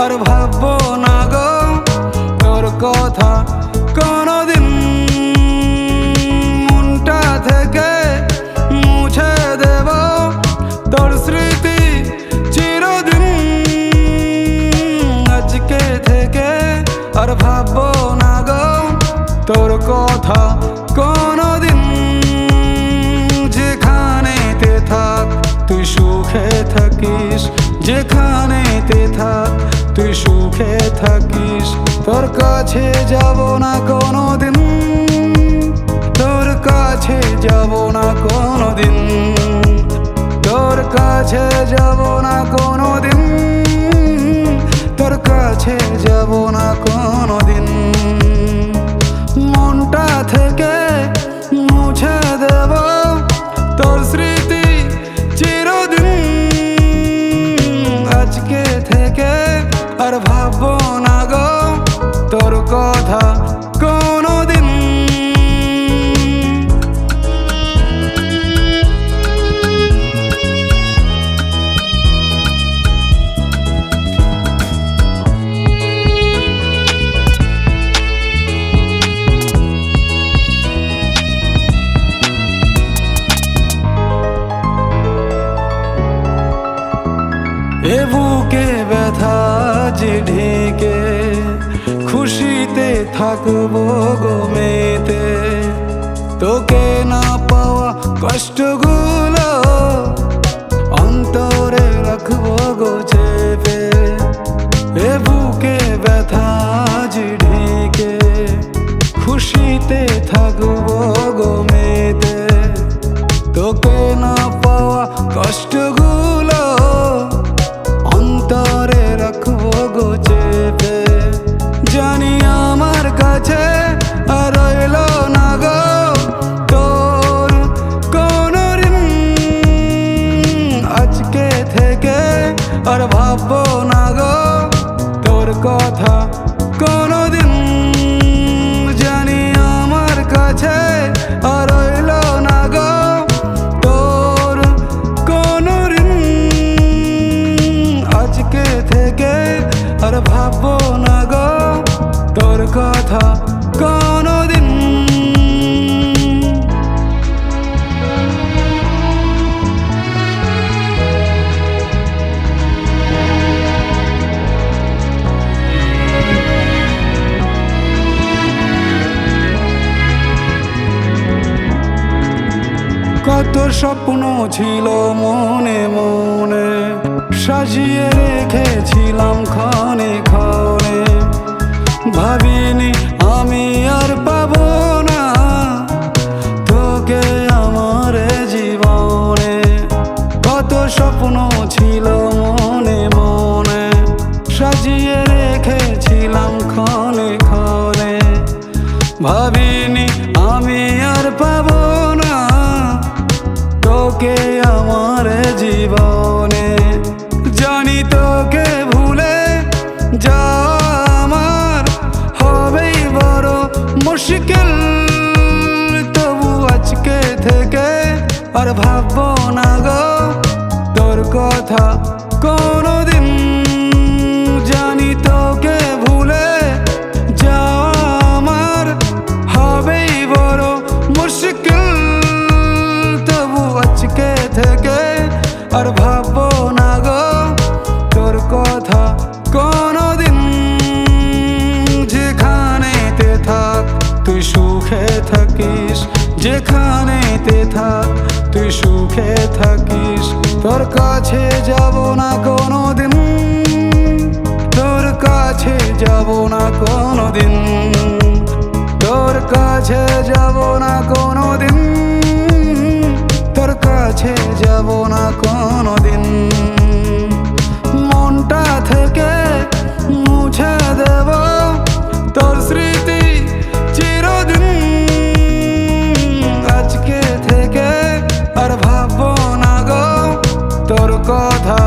আর ভাববো না গো তোর কথা কোনোদিন। মনটা থেকে মুছে দেব তোর স্মৃতি চিরদিন। আজকে থেকে আর ভাববো না গো তোর কথা কোনোদিন। যেখানেতে থাক তুই সুখে থাকিস, যেখানেতে থাক তুই সুখে থাকিস। তোর কাছে যাব না কোনোদিন, তোর কাছে যাব না কোনোদিন, তোর কাছে যাব না কোনোদিন, তোর কাছে যাব না কোনোদিন। মনটা থেকে মুছে দেব তোর স্মৃতি চিরদিন। আজকে থেকে আর ভাববো না গো তোর কথা কোনোদিন। এ বুকে ব্যথা যে ঢেকে খুশিতে থাকবো গো মেতে। তোকে না পাওয়া কষ্টগুলো অন্তরে রাখবো গো চেপে। এ বুকে ব্যথা যে ঢেকে খুশিতে থাকবো গো মেতে। তোকে না পাওয়া কষ্টগুলো অন্তরে রাখবো গো চেপে। জানি আমার কাছে আর রইল না গো তোর কোনো ঋণ। আজকে থেকে আর ভাববো না গো তোর কথা কোনোদিন। জানি আমার কাছে আর রইল না গো তোর কোনো ঋণ। আজকে থেকে আর ভাববো না গো তোর কথা কোনোদিন। কত স্বপ্ন ছিল মনে মনে সাজিয়ে রেখেছিলাম ক্ষণে ক্ষণে। ভাবিনি আমি আর পাবো না তোকে আমার জীবনে। কত স্বপ্ন ছিল মনে মনে সাজিয়ে রেখেছিলাম ক্ষণে ক্ষণে। ভাবিনি আমি আর পাবো না তোকে আমার জীবনে। জানি তোকে ভুলে যাওয়া আমার হবেই বড় মুশকিল। তবু আজকে থেকে আর ভাববো না গো তোর কথা কোনোদিন। জানি তোকে ভুলে যাওয়া আমার হবেই বড় মুশকিল। তবু আজকে থেকে আর ভাববো না গো তোর কথা কোনোদিন। যেখানেতে থাক তুই সুখে থাকিস, যেখানেতে থাক তুই সুখে থাকিস। তোর কাছে যাব না কোনোদিন, তোর কাছে যাব না কোনোদিন, তোর কাছে যাব না কোনোদিন, তোর কাছে যাব না কোনোদিন। মনটা থেকে মুছে দেব তোর স্মৃতি চিরদিন। আজকে থেকে আর ভাববো না গো তোর কথা